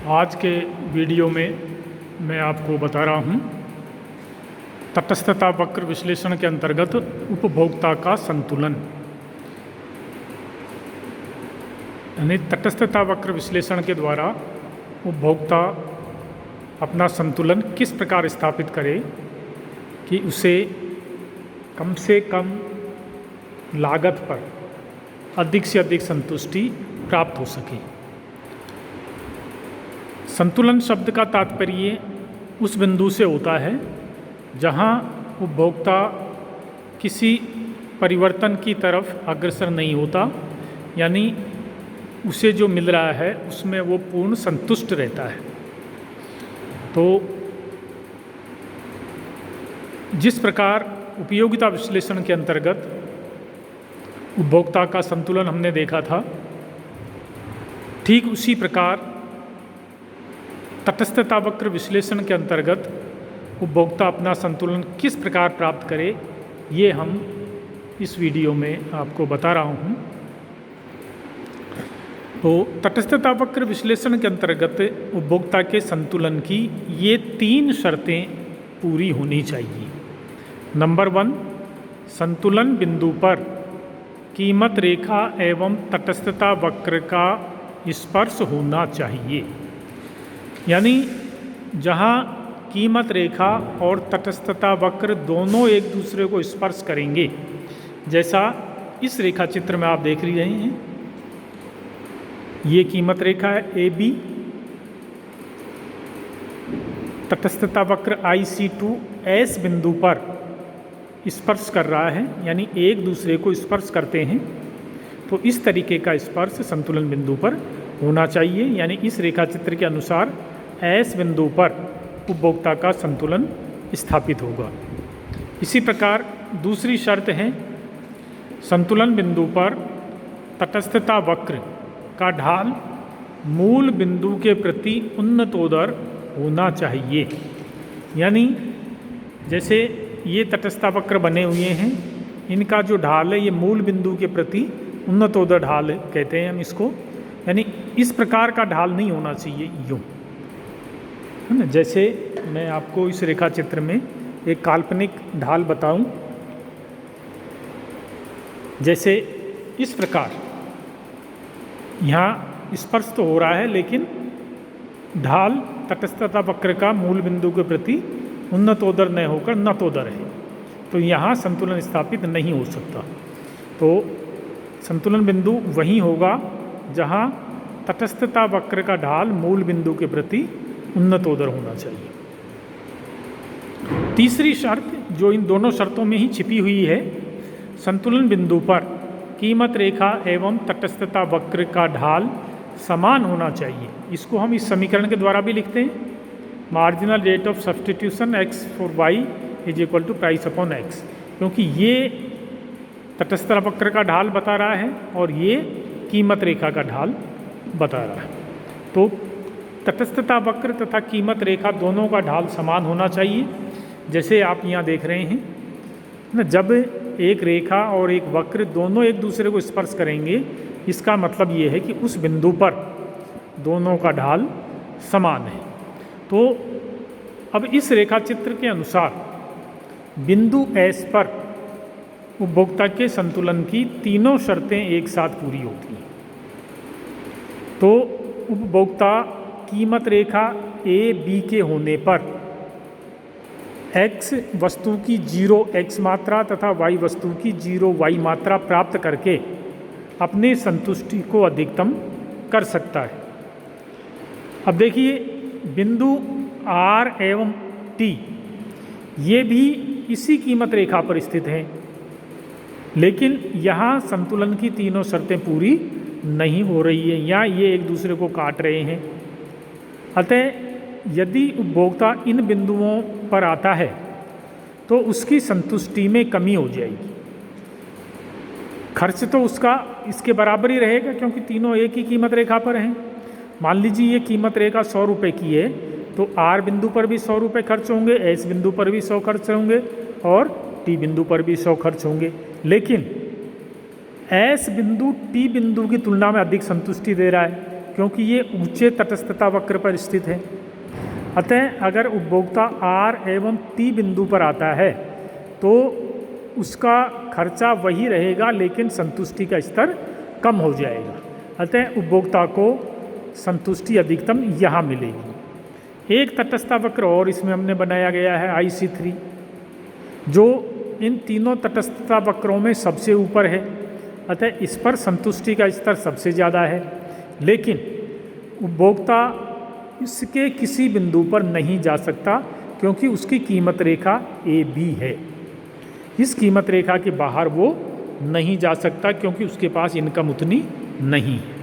आज के वीडियो में मैं आपको बता रहा हूँ तटस्थता वक्र विश्लेषण के अंतर्गत उपभोक्ता का संतुलन। यानी तटस्थता वक्र विश्लेषण के द्वारा उपभोक्ता अपना संतुलन किस प्रकार स्थापित करे कि उसे कम से कम लागत पर अधिक से अधिक संतुष्टि प्राप्त हो सके। संतुलन शब्द का तात्पर्य उस बिंदु से होता है जहां उपभोक्ता किसी परिवर्तन की तरफ अग्रसर नहीं होता, यानी उसे जो मिल रहा है उसमें वो पूर्ण संतुष्ट रहता है। तो जिस प्रकार उपयोगिता विश्लेषण के अंतर्गत उपभोक्ता का संतुलन हमने देखा था, ठीक उसी प्रकार तटस्थता वक्र विश्लेषण के अंतर्गत उपभोक्ता अपना संतुलन किस प्रकार प्राप्त करे, ये हम इस वीडियो में आपको बता रहा हूँ। तो तटस्थता वक्र विश्लेषण के अंतर्गत उपभोक्ता के संतुलन की ये 3 शर्तें पूरी होनी चाहिए। नंबर 1, संतुलन बिंदु पर कीमत रेखा एवं तटस्थता वक्र का स्पर्श होना चाहिए। यानी जहाँ कीमत रेखा और तटस्थता वक्र दोनों एक दूसरे को स्पर्श करेंगे, जैसा इस रेखा चित्र में आप देख रहे हैं, ये कीमत रेखा है AB, तटस्थता वक्र IC2S बिंदु पर स्पर्श कर रहा है, यानी एक दूसरे को स्पर्श करते हैं। तो इस तरीके का स्पर्श संतुलन बिंदु पर होना चाहिए, यानी इस रेखा चित्र के अनुसार S बिंदु पर उपभोक्ता का संतुलन स्थापित होगा। इसी प्रकार दूसरी शर्त है, संतुलन बिंदु पर तटस्थता वक्र का ढाल मूल बिंदु के प्रति उन्नतोदर होना चाहिए। यानी जैसे ये तटस्थता वक्र बने हुए हैं, इनका जो ढाल है ये मूल बिंदु के प्रति उन्नतोदर ढाल कहते हैं हम इसको। यानी इस प्रकार का ढाल नहीं होना चाहिए, यूँ है ना। जैसे मैं आपको इस रेखा चित्र में एक काल्पनिक ढाल बताऊं, जैसे इस प्रकार यहाँ स्पर्श तो हो रहा है, लेकिन ढाल तटस्थता वक्र का मूल बिंदु के प्रति उन्नतोदर न होकर नतोदर है, तो यहाँ संतुलन स्थापित नहीं हो सकता। तो संतुलन बिंदु वहीं होगा जहाँ तटस्थता वक्र का ढाल मूल बिंदु के प्रति उन्नतोदर होना चाहिए। तीसरी शर्त जो इन दोनों शर्तों में ही छिपी हुई है, संतुलन बिंदु पर कीमत रेखा एवं तटस्थता वक्र का ढाल समान होना चाहिए। इसको हम इस समीकरण के द्वारा भी लिखते हैं, marginal rate of substitution x for y is equal to price upon x, क्योंकि ये तटस्थता वक्र का ढाल बता रहा है और ये कीमत रेखा का ढाल बता रहा है। तो तटस्थता वक्र तथा कीमत रेखा दोनों का ढाल समान होना चाहिए। जैसे आप यहाँ देख रहे हैं ना, जब एक रेखा और एक वक्र दोनों एक दूसरे को स्पर्श करेंगे, इसका मतलब ये है कि उस बिंदु पर दोनों का ढाल समान है। तो अब इस रेखा चित्र के अनुसार बिंदु S पर उपभोक्ता के संतुलन की तीनों शर्तें एक साथ पूरी होती हैं। तो उपभोक्ता कीमत रेखा AB के होने पर X वस्तु की 0 X मात्रा तथा Y वस्तु की 0 Y मात्रा प्राप्त करके अपने संतुष्टि को अधिकतम कर सकता है। अब देखिए, बिंदु R एवं T ये भी इसी कीमत रेखा पर स्थित हैं, लेकिन यहाँ संतुलन की तीनों शर्तें पूरी नहीं हो रही है, या ये एक दूसरे को काट रहे हैं। अतः यदि उपभोक्ता इन बिंदुओं पर आता है तो उसकी संतुष्टि में कमी हो जाएगी। खर्च तो उसका इसके बराबर ही रहेगा, क्योंकि तीनों एक ही कीमत रेखा पर हैं। मान लीजिए ये कीमत रेखा 100 रुपये की है, तो R बिंदु पर भी 100 रुपये खर्च होंगे, S बिंदु पर भी 100 खर्च होंगे और T बिंदु पर भी 100 खर्च होंगे। लेकिन S बिंदु T बिंदु की तुलना में अधिक संतुष्टि दे रहा है, क्योंकि ये ऊंचे तटस्थता वक्र पर स्थित है। अतः अगर उपभोक्ता आर एवं टी बिंदु पर आता है तो उसका खर्चा वही रहेगा, लेकिन संतुष्टि का स्तर कम हो जाएगा। अतः उपभोक्ता को संतुष्टि अधिकतम यहाँ मिलेगी। एक तटस्थता वक्र और इसमें हमने बनाया गया है IC3, जो इन तीनों तटस्थता वक्रों में सबसे ऊपर है। अतः इस पर संतुष्टि का स्तर सबसे ज़्यादा है, लेकिन उपभोक्ता इसके किसी बिंदु पर नहीं जा सकता क्योंकि उसकी कीमत रेखा AB है। इस कीमत रेखा के बाहर वो नहीं जा सकता क्योंकि उसके पास इनकम उतनी नहीं है।